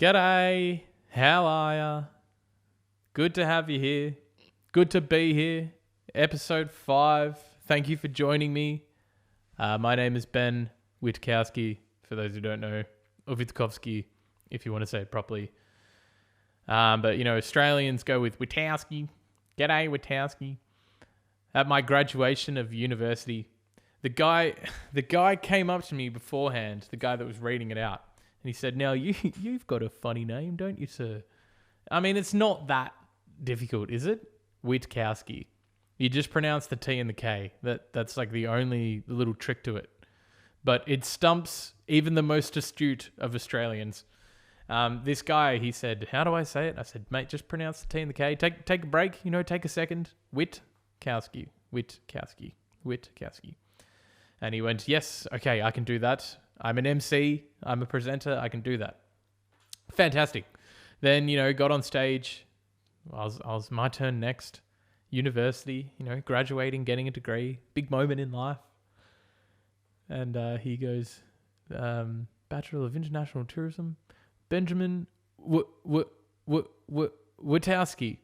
G'day, how are ya? Good to have you here. Good to be here. Episode 5. Thank you for joining me. My name is Ben Witkowski, for those who don't know, or Witkowski, if you want to say it properly. But, you know, Australians go with Witkowski. G'day, Witkowski. At my graduation of university, the guy came up to me beforehand, the guy that was reading it out, and he said, "Now, you've got a funny name, don't you, sir?" I mean, it's not that difficult, is it? Witkowski. You just pronounce the T and the K. That's like the only little trick to it. But it stumps even the most astute of Australians. This guy, he said, "How do I say it?" I said, "Mate, just pronounce the T and the K. Take a break, take a second. Witkowski. Witkowski. Witkowski." And he went, "Yes, okay, I can do that. I'm an MC. I'm a presenter. I can do that." Fantastic. Then, got on stage. I was my turn next. University, graduating, getting a degree. Big moment in life. And he goes, Bachelor of International Tourism, Benjamin Witkowski.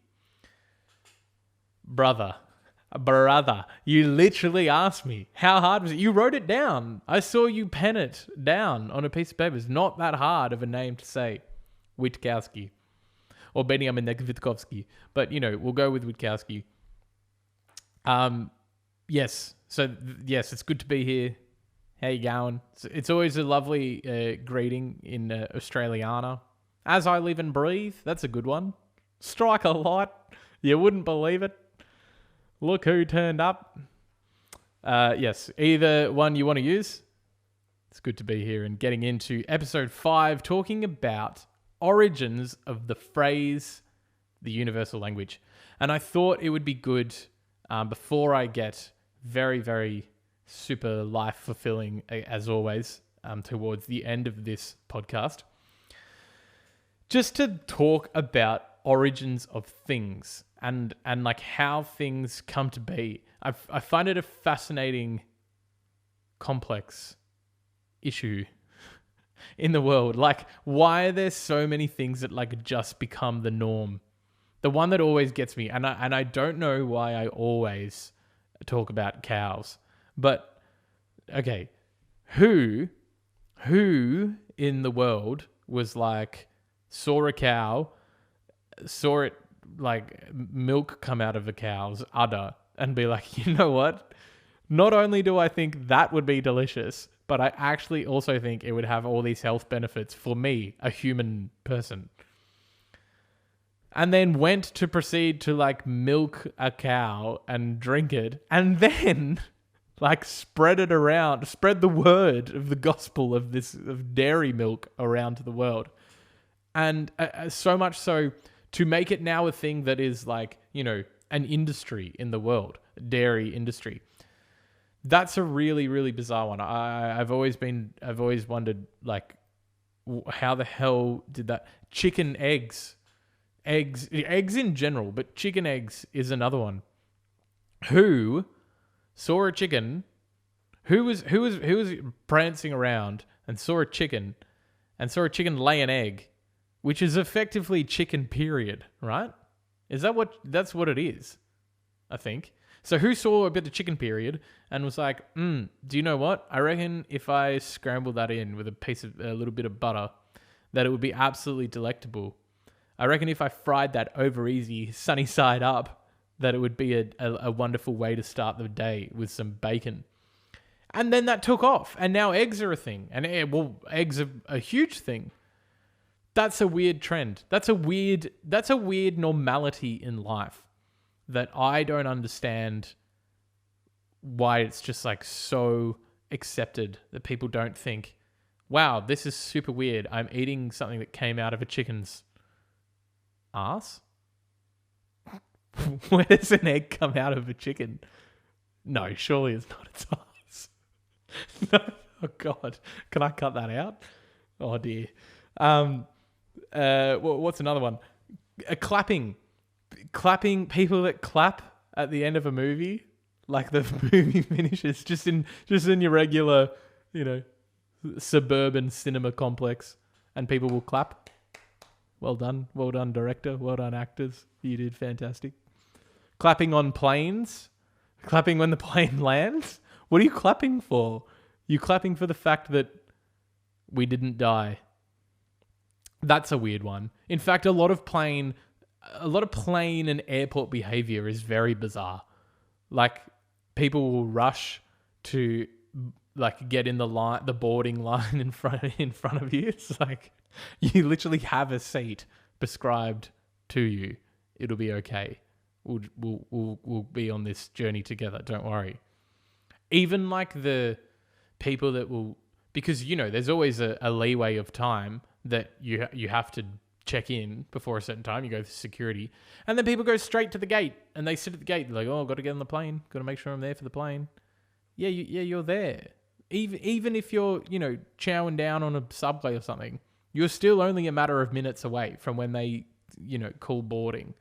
Brother, you literally asked me, how hard was it? You wrote it down. I saw you pen it down on a piece of paper. It's not that hard of a name to say. Witkowski. Or Benjamin Witkowski. But, we'll go with Witkowski. Yes. So, yes, it's good to be here. How you going? It's always a lovely greeting in Australiana. As I live and breathe. That's a good one. Strike a light. You wouldn't believe it. Look who turned up. Yes, either one you want to use. It's good to be here and getting into episode 5, talking about origins of the phrase, the universal language. And I thought it would be good, before I get very, very super life-fulfilling, as always, towards the end of this podcast, just to talk about origins of things and like how things come to be. I find it a fascinating, complex issue in the world. Like, why are there so many things that like just become the norm? The one that always gets me, and I don't know why I always talk about cows, but okay, who in the world was like, saw a cow, saw it like milk come out of a cow's udder and be like, you know what? Not only do I think that would be delicious, but I actually also think it would have all these health benefits for me, a human person. And then went to proceed to like milk a cow and drink it, and then like spread the word of the gospel of dairy milk around to the world. And so much so to make it now a thing that is like, an industry in the world, dairy industry. That's a really, really bizarre one. I've always wondered, like, how the hell did that? Chicken eggs in general, but chicken eggs is another one. Who saw a chicken? Who was prancing around and saw a chicken lay an egg, which is effectively chicken period, right? That's what it is, I think. So who saw a bit of chicken period and was like, do you know what? I reckon if I scramble that in with a little bit of butter, that it would be absolutely delectable. I reckon if I fried that over easy, sunny side up, that it would be a wonderful way to start the day with some bacon. And then that took off, and now eggs are a thing. And eggs are a huge thing. That's a weird trend. That's a weird normality in life that I don't understand why it's just like so accepted that people don't think, wow, this is super weird. I'm eating something that came out of a chicken's ass. Where does an egg come out of a chicken? No, surely it's not its ass. No. Oh God, can I cut that out? Oh dear. What's another one? Clapping people that clap at the end of a movie, like the movie finishes, just in your regular, suburban cinema complex, and people will clap. Well done. Well done, director. Well done, actors. You did fantastic. Clapping on planes. Clapping when the plane lands. What are you clapping for? You clapping for the fact that we didn't die. That's a weird one. In fact, a lot of plane and airport behavior is very bizarre. Like, people will rush to like get in the boarding line in front of you. It's like you literally have a seat prescribed to you. It'll be okay. We'll be on this journey together. Don't worry. Even like the people that will, because there's always a leeway of time that you have to check in before a certain time. You go through security, and then people go straight to the gate and they sit at the gate. They're like, "Oh, I've got to get on the plane. Got to make sure I'm there for the plane." Yeah, you're there. Even if you're chowing down on a subway or something, you're still only a matter of minutes away from when they call boarding.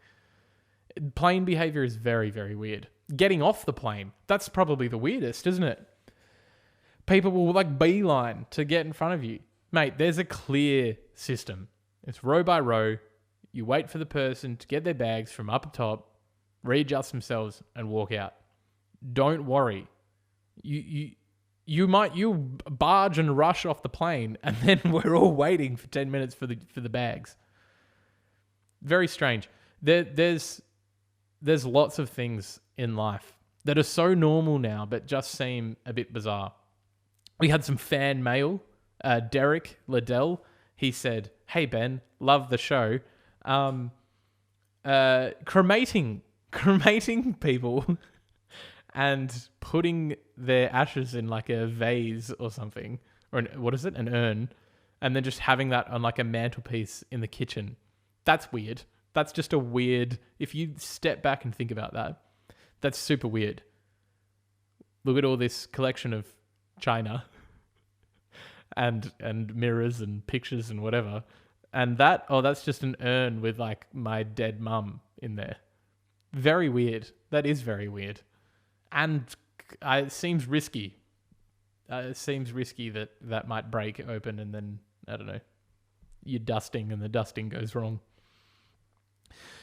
Plane behavior is very, very weird. Getting off the plane, that's probably the weirdest, isn't it? People will like beeline to get in front of you. Mate, there's a clear system. It's row by row. You wait for the person to get their bags from up top, readjust themselves, and walk out. Don't worry. You barge and rush off the plane, and then we're all waiting for 10 minutes for the bags. Very strange. There's lots of things in life that are so normal now, but just seem a bit bizarre. We had some fan mail. Derek Liddell, he said, "Hey Ben, love the show. Cremating people and putting their ashes in like a vase or something, or an urn, and then just having that on like a mantelpiece in the kitchen. That's weird. That's just a weird, if you step back and think about that, that's super weird. Look at all this collection of china and mirrors and pictures and whatever. And that's just an urn with like my dead mum in there. Very weird. That is very weird. And it seems risky. It seems risky that might break open and then, I don't know, you're dusting and the dusting goes wrong.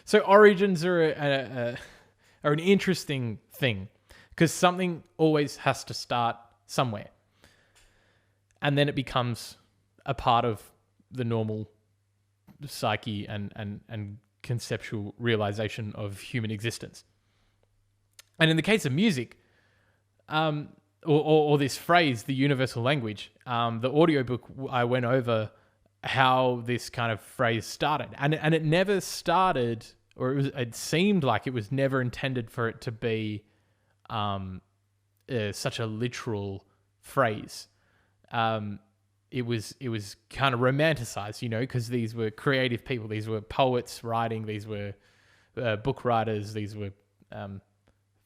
So origins are an interesting thing because something always has to start somewhere. And then it becomes a part of the normal psyche and conceptual realization of human existence. And in the case of music, or this phrase, the universal language, the audiobook, I went over how this kind of phrase started. And it never started, or it seemed like it was never intended for it to be such a literal phrase. It was kind of romanticized, because these were creative people. These were poets writing. These were book writers. These were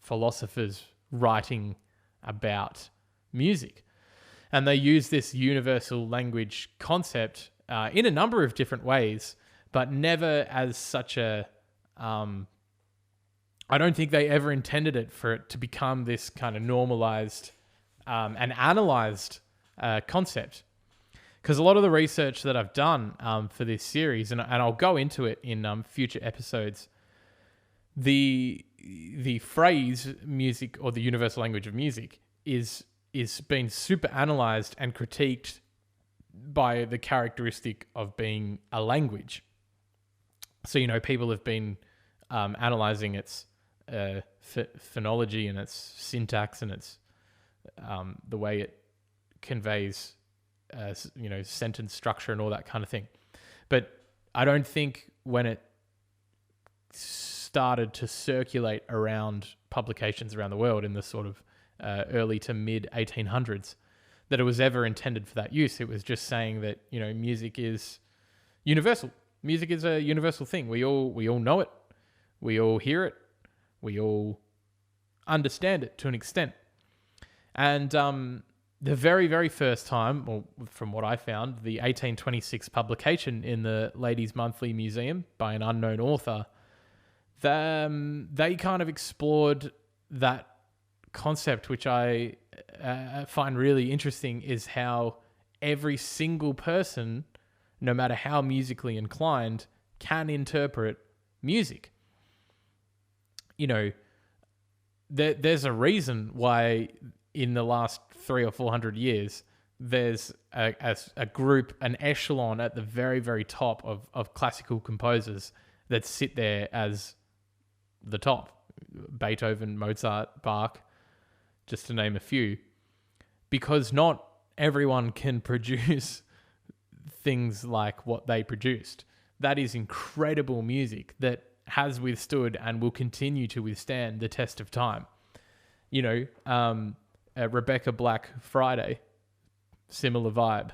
philosophers writing about music. And they use this universal language concept in a number of different ways, but never as such a... I don't think they ever intended it for it to become this kind of normalized and analyzed concept. Because a lot of the research that I've done for this series, and I'll go into it in future episodes, the phrase music, or the universal language of music, is being super analyzed and critiqued by the characteristic of being a language. So, people have been analyzing its phonology and its syntax and its the way it conveys sentence structure and all that kind of thing. But I don't think when it started to circulate around publications around the world in the sort of early to mid 1800s that it was ever intended for that use. It was just saying that music is universal. Music is a universal thing. We all know it. We all hear it. We all understand it to an extent. And the very, very first time, or from what I found, the 1826 publication in the Ladies' Monthly Museum by an unknown author, they kind of explored that concept, which I find really interesting, is how every single person, no matter how musically inclined, can interpret music. There's a reason why in the last 300 or 400 years, there's a group, an echelon at the very, very top of classical composers that sit there as the top. Beethoven, Mozart, Bach, just to name a few. Because not everyone can produce things like what they produced. That is incredible music that has withstood and will continue to withstand the test of time. Rebecca Black Friday, similar vibe.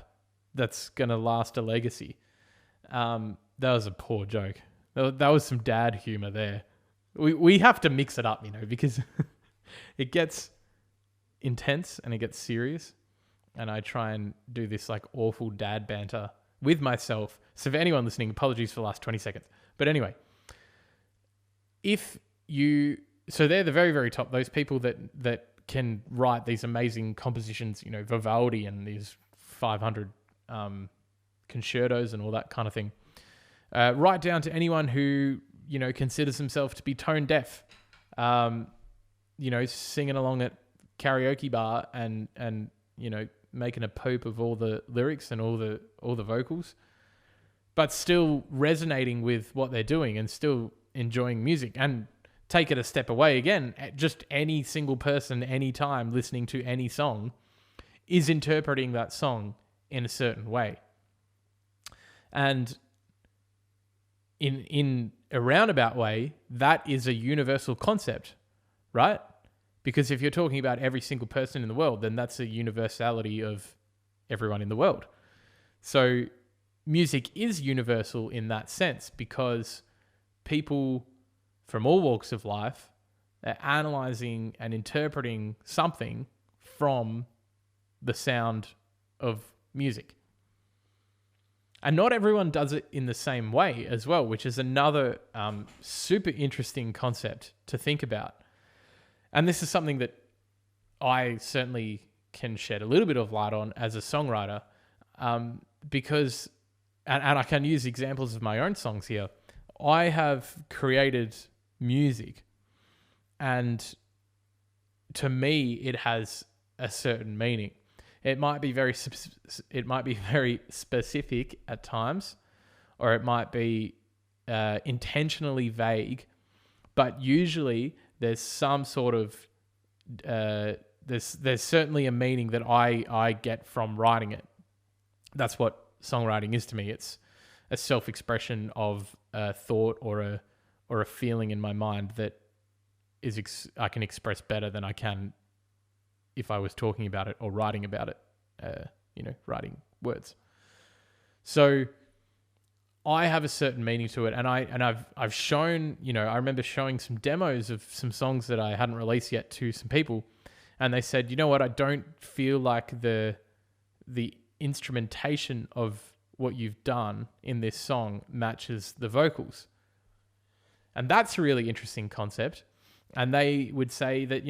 That's going to last a legacy. That was a poor joke. That was some dad humor there. We have to mix it up, because it gets intense and it gets serious. And I try and do this like awful dad banter with myself. So for anyone listening, apologies for the last 20 seconds. But anyway, so they're the very, very top, those people that can write these amazing compositions, Vivaldi and these 500 concertos and all that kind of thing. Right down to anyone who, considers himself to be tone deaf, singing along at karaoke bar and making a poop of all the lyrics and all the vocals, but still resonating with what they're doing and still enjoying music. And take it a step away again, just any single person, anytime listening to any song is interpreting that song in a certain way. And in a roundabout way, that is a universal concept, right? Because if you're talking about every single person in the world, then that's a universality of everyone in the world. So music is universal in that sense, because people from all walks of life are analyzing and interpreting something from the sound of music. And not everyone does it in the same way as well, which is another super interesting concept to think about. And this is something that I certainly can shed a little bit of light on as a songwriter, because, and I can use examples of my own songs here. I have created music, and to me, it has a certain meaning. It might be very specific at times, or it might be intentionally vague. But usually, there's some sort of there's certainly a meaning that I get from writing it. That's what songwriting is to me. It's a self-expression of a thought or a feeling in my mind that is I can express better than I can if I was talking about it or writing about it, writing words. So I have a certain meaning to it, and I've shown, I remember showing some demos of some songs that I hadn't released yet to some people, and they said, you know what, I don't feel like the instrumentation of what you've done in this song matches the vocals. And that's a really interesting concept. And they would say that,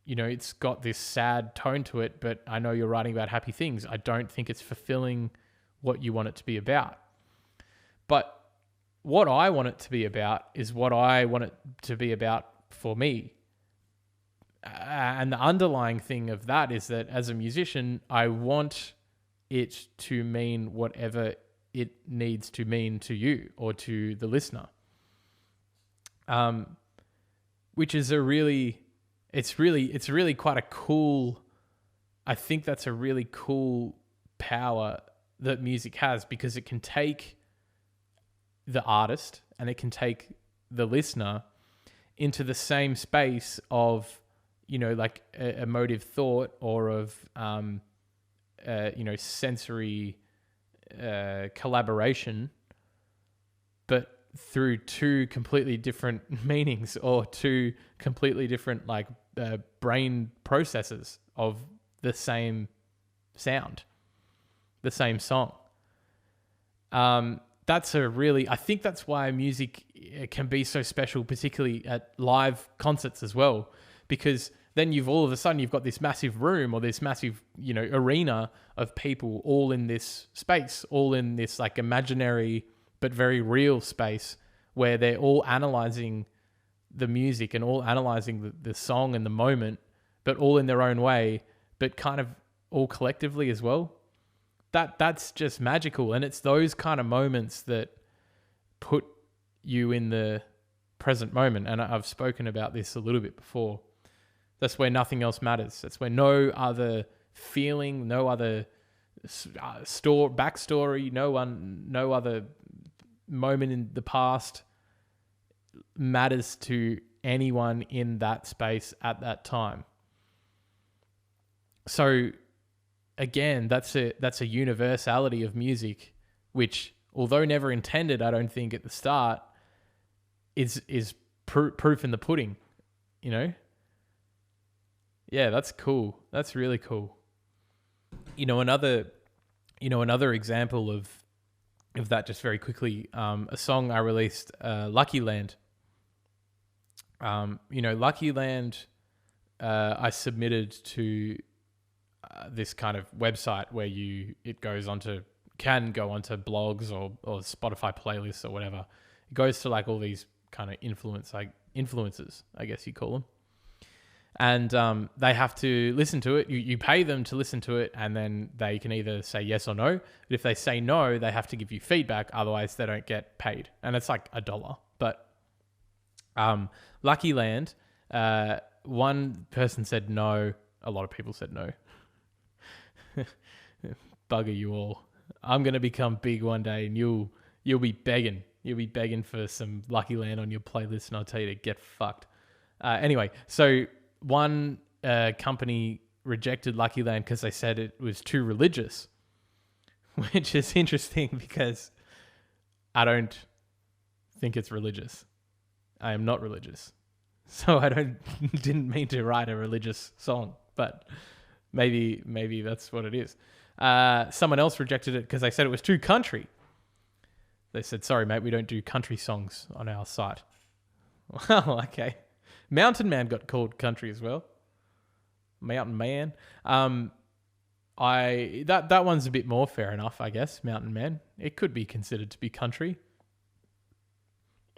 it's got this sad tone to it, but I know you're writing about happy things. I don't think it's fulfilling what you want it to be about. But what I want it to be about is what I want it to be about for me. And the underlying thing of that is that as a musician, I want it to mean whatever it needs to mean to you or to the listener. Which is it's really quite a cool, I think that's a really cool power that music has, because it can take the artist and it can take the listener into the same space of, like emotive thought or of, sensory collaboration, but through two completely different meanings or two completely different brain processes of the same sound, the same song. I think that's why music can be so special, particularly at live concerts as well, because then all of a sudden you've got this massive room or this massive, arena of people all in this space, all in this imaginary but very real space where they're all analyzing the music and all analyzing the song and the moment, but all in their own way, but kind of all collectively as well. That's just magical. And it's those kind of moments that put you in the present moment. And I've spoken about this a little bit before. That's where nothing else matters. That's where no other feeling, no other backstory, no other moment in the past matters to anyone in that space at that time. So again, that's a universality of music, which, although never intended, I don't think at the start, is proof in the pudding, you know? Yeah, that's cool. That's really cool. Another example of that, just very quickly, a song I released, Lucky Land. Lucky Land, I submitted to this kind of website where can go onto blogs or Spotify playlists or whatever. It goes to like all these kind of influencers, I guess you call them. And they have to listen to it. You pay them to listen to it, and then they can either say yes or no. But if they say no, they have to give you feedback. Otherwise, they don't get paid. And it's like $1. But Lucky Land, one person said no. A lot of people said no. Bugger you all. I'm going to become big one day, and you'll be begging. You'll be begging for some Lucky Land on your playlist, and I'll tell you to get fucked. Anyway, so one company rejected Lucky Land because they said it was too religious, which is interesting because I don't think it's religious. I am not religious. So I didn't mean to write a religious song, but maybe that's what it is. Someone else rejected it because they said it was too country. They said, sorry, mate, we don't do country songs on our site. Well, okay. Mountain Man got called country as well. Mountain Man. That one's a bit more fair enough, I guess. Mountain Man. It could be considered to be country.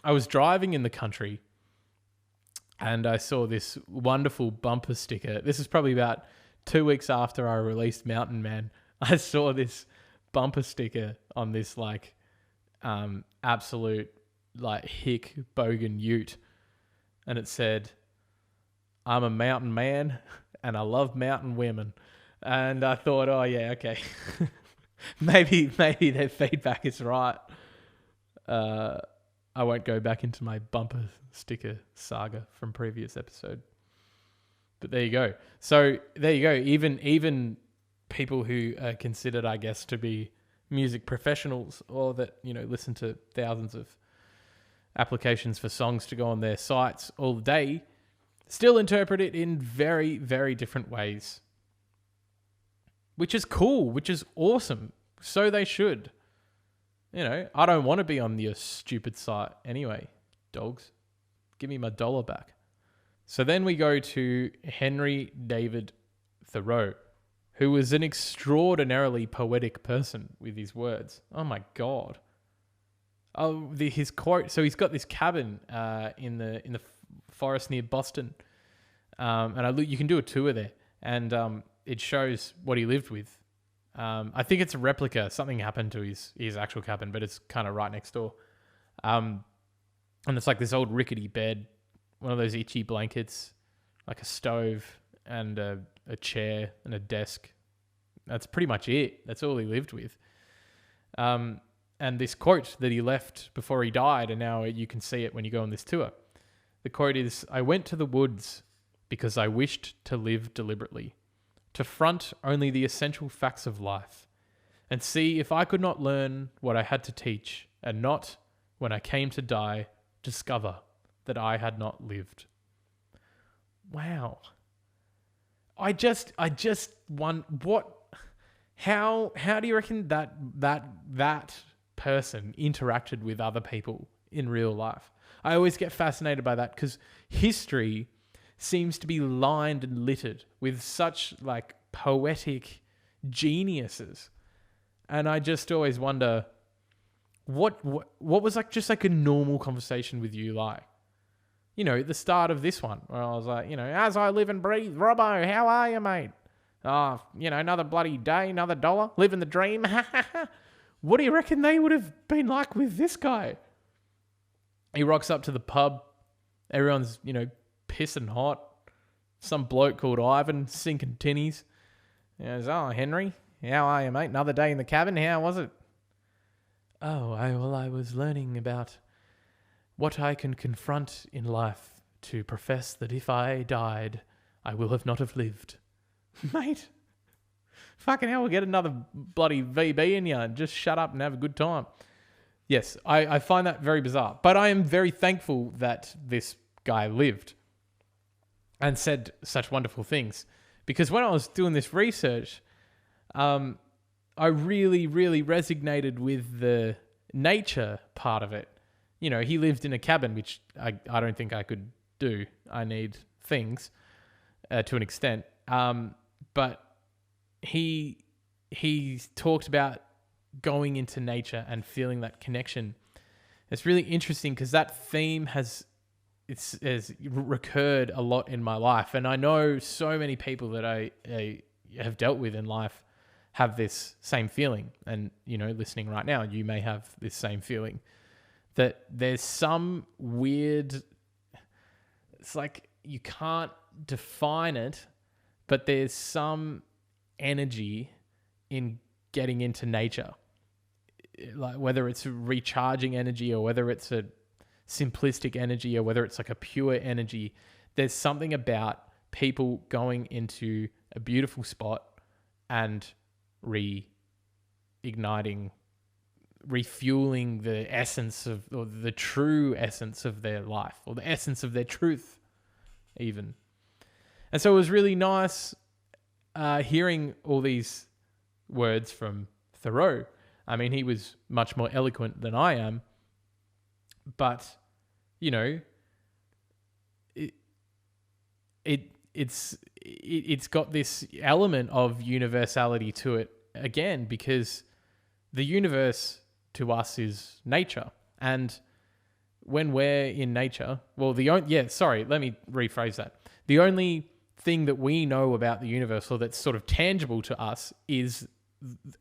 I was driving in the country and I saw this wonderful bumper sticker. This is probably about 2 weeks after I released Mountain Man. I saw this bumper sticker on this absolute hick bogan ute. And it said, I'm a mountain man and I love mountain women. And I thought, oh yeah, okay. maybe their feedback is right. I won't go back into my bumper sticker saga from previous episode. But there you go. So there you go. Even people who are considered, I guess, to be music professionals, or that, listen to thousands of applications for songs to go on their sites all day, still interpret it in very, very different ways. Which is cool, which is awesome. So they should. I don't want to be on your stupid site anyway, dogs. Give me my $1 back. So then we go to Henry David Thoreau, who was an extraordinarily poetic person with his words. Oh my God. Oh, his quote. So he's got this cabin in the forest near Boston, and you can do a tour there, and it shows what he lived with. I think it's a replica. Something happened to his actual cabin, but it's kind of right next door. And it's like this old rickety bed, one of those itchy blankets, like a stove and a chair and a desk. That's pretty much it. That's all he lived with. And this quote that he left before he died, and now you can see it when you go on this tour. The quote is, I went to the woods because I wished to live deliberately, to front only the essential facts of life, and see if I could not learn what I had to teach, and not, when I came to die, discover that I had not lived. Wow. I just want, how do you reckon that person interacted with other people in real life? I always get fascinated by that because history seems to be lined and littered with such poetic geniuses. And I just always wonder, what was like just like a normal conversation with you like? You know, at the start of this one, where I was like, you know, as I live and breathe, Robbo, how are you, mate? Oh, you know, another bloody day, another dollar, living the dream. What do you reckon they would have been like with this guy? He rocks up to the pub. Everyone's, you know, pissing hot. Some bloke called Ivan sinking tinnies. He goes, oh, Henry, how are you, mate? Another day in the cabin. How was it? Oh, I was learning about what I can confront in life to profess that if I died, I will have not have lived. Mate, fucking hell, we'll get another bloody VB in you and just shut up and have a good time. Yes, I find that very bizarre. But I am very thankful that this guy lived and said such wonderful things. Because when I was doing this research, I really, really resonated with the nature part of it. You know, he lived in a cabin, which I don't think I could do. I need things to an extent. But he talked about going into nature and feeling that connection. It's really interesting because that theme has recurred a lot in my life. And I know so many people that I have dealt with in life have this same feeling. And, you know, listening right now, you may have this same feeling. That there's some weird, it's like you can't define it, but there's some energy in getting into nature. Like whether it's a recharging energy or whether it's a simplistic energy or whether it's like a pure energy, there's something about people going into a beautiful spot and refueling the essence of, or the true essence of their life, or the essence of their truth even. And so it was really nice hearing all these words from Thoreau. I mean, he was much more eloquent than I am, but, you know, it's got this element of universality to it again, because the universe to us is nature. And when we're in nature, well, let me rephrase that. The only thing that we know about the universe, or that's sort of tangible to us, is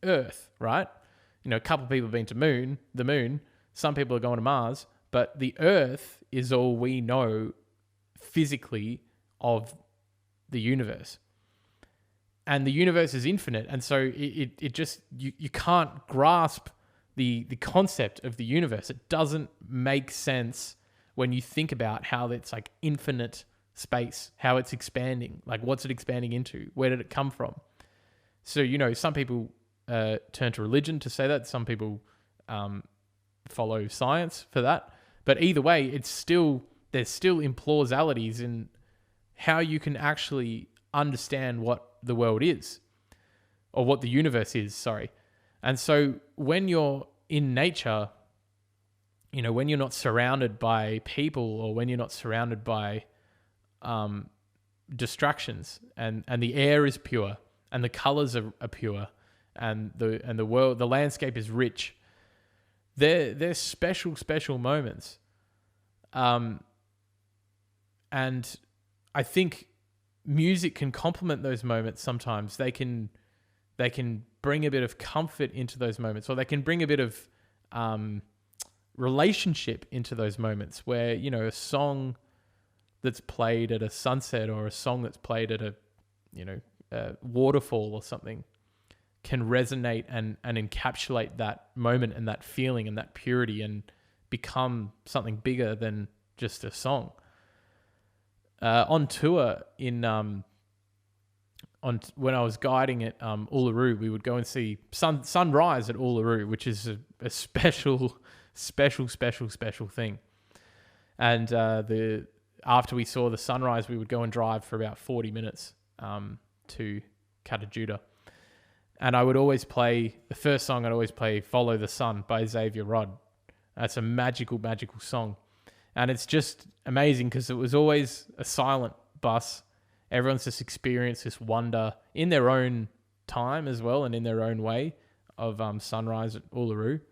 Earth, right? You know, a couple of people have been to the moon, some people are going to Mars, but the Earth is all we know physically of the universe. And the universe is infinite, and so it just, you can't grasp the concept of the universe. It doesn't make sense when you think about how it's like infinite space, how it's expanding, like what's it expanding into? Where did it come from? So, you know, some people turn to religion to say that. Some people follow science for that. But either way, there's still implausibilities in how you can actually understand what the world is, or what the universe is, sorry. And so when you're in nature, you know, when you're not surrounded by people, or when you're not surrounded by distractions, and the air is pure, and the colors are pure, and the landscape is rich, they're special moments. And I think music can complement those moments sometimes. They can bring a bit of comfort into those moments, or they can bring a bit of relationship into those moments where, you know, a song that's played at a sunset, or a song that's played at a waterfall or something, can resonate and encapsulate that moment and that feeling and that purity, and become something bigger than just a song. On tour when I was guiding at Uluru, we would go and see sunrise at Uluru, which is a special thing. And after we saw the sunrise, we would go and drive for about 40 minutes to Katajuda. And I would always play, the first song I'd always play, Follow the Sun by Xavier Rudd. That's a magical song. And it's just amazing because it was always a silent bus. Everyone's just experienced this wonder in their own time as well, and in their own way, of sunrise at Uluru.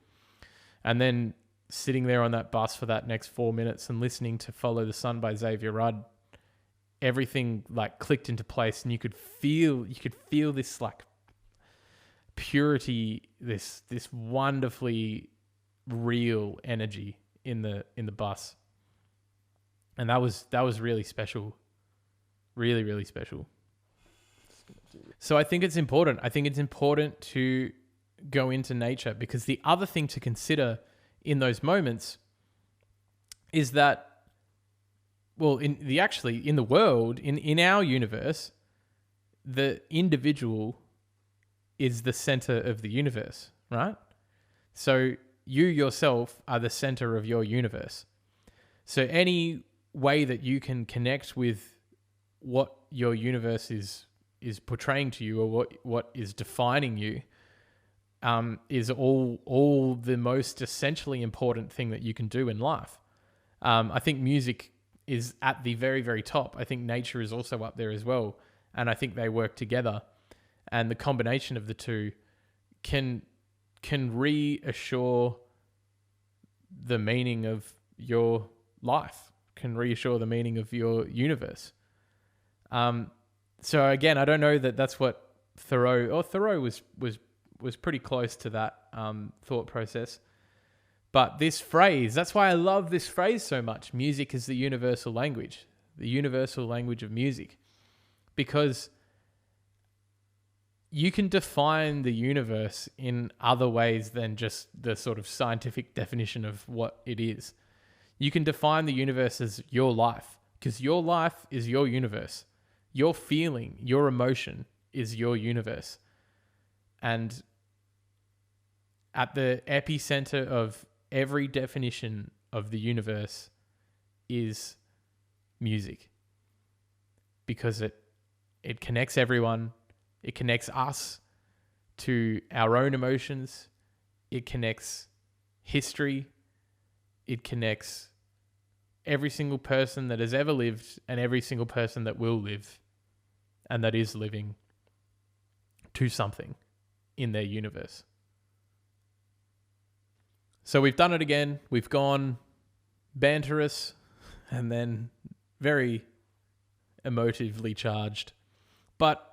And then sitting there on that bus for that next 4 minutes and listening to Follow the Sun by Xavier Rudd, everything like clicked into place, and you could feel this like purity, this wonderfully real energy in the bus. And that was really special. Really, really special. So I think it's important. I think it's important to go into nature, because the other thing to consider in those moments is that, well, in the world, in our universe, the individual is the center of the universe, right? So you yourself are the center of your universe. So any way that you can connect with what your universe is portraying to you, or what is defining you, is all the most essentially important thing that you can do in life. I think music is at the very, very top. I think nature is also up there as well. And I think they work together. And the combination of the two can reassure the meaning of your life, can reassure the meaning of your universe. So again, I don't know that that's what Thoreau was pretty close to that thought process. But this phrase, that's why I love this phrase so much. Music is the universal language of music. Because you can define the universe in other ways than just the sort of scientific definition of what it is. You can define the universe as your life, because your life is your universe. Your feeling, your emotion is your universe. And at the epicenter of every definition of the universe is music. Because it connects everyone. It connects us to our own emotions. It connects history. It connects every single person that has ever lived and every single person that will live and that is living to something in their universe. So we've done it again. We've gone banterous and then very emotively charged. But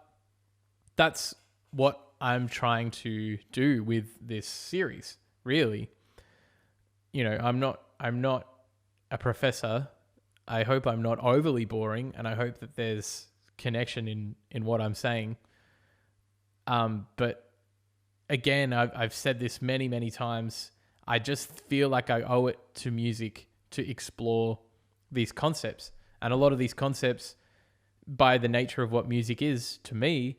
that's what I'm trying to do with this series, really. You know, I'm not a professor. I hope I'm not overly boring, and I hope that there's connection in what I'm saying. But again, I've said this many, many times. I just feel like I owe it to music to explore these concepts. And a lot of these concepts, by the nature of what music is to me,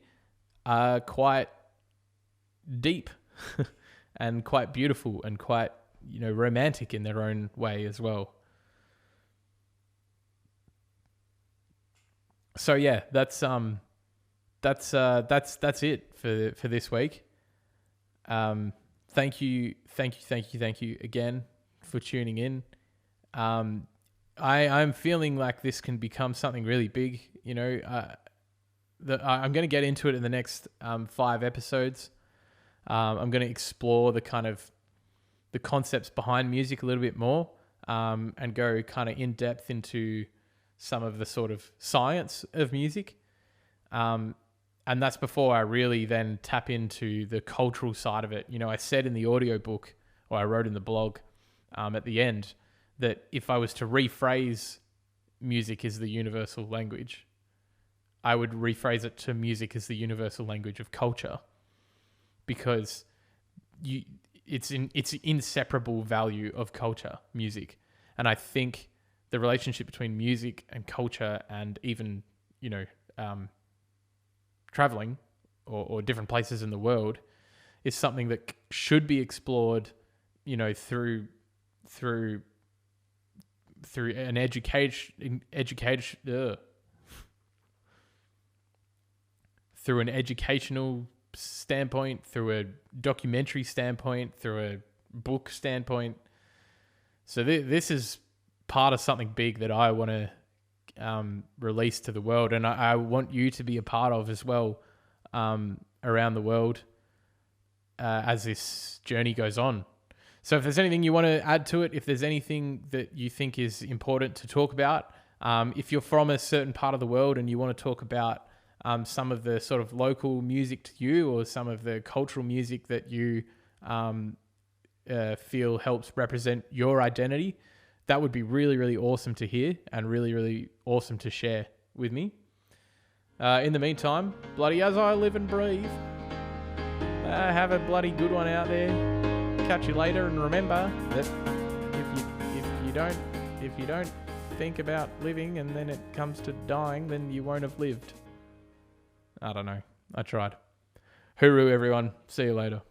are quite deep and quite beautiful and quite, romantic in their own way as well. So yeah, that's it for this week. Thank you again for tuning in. I'm feeling like this can become something really big. I'm going to get into it in the next 5 episodes. I'm going to explore the concepts behind music a little bit more, and go kind of in depth into some of the sort of science of music. And that's before I really then tap into the cultural side of it. I said in the audiobook, or I wrote in the blog at the end, that if I was to rephrase music is the universal language, I would rephrase it to music as the universal language of culture, because it's inseparable value of culture, music. And I think the relationship between music and culture, and even, traveling or different places in the world, is something that should be explored, through an through an educational standpoint, through a documentary standpoint, through a book standpoint. So this is part of something big that I want to release to the world, and I want you to be a part of as well, around the world, as this journey goes on. So if there's anything you want to add to it, if there's anything that you think is important to talk about, if you're from a certain part of the world and you want to talk about some of the sort of local music to you, or some of the cultural music that you feel helps represent your identity, that would be really, really awesome to hear and really, really awesome to share with me. In the meantime, bloody as I live and breathe, have a bloody good one out there. Catch you later, and remember that if you don't think about living and then it comes to dying, then you won't have lived. I don't know. I tried. Hooroo, everyone. See you later.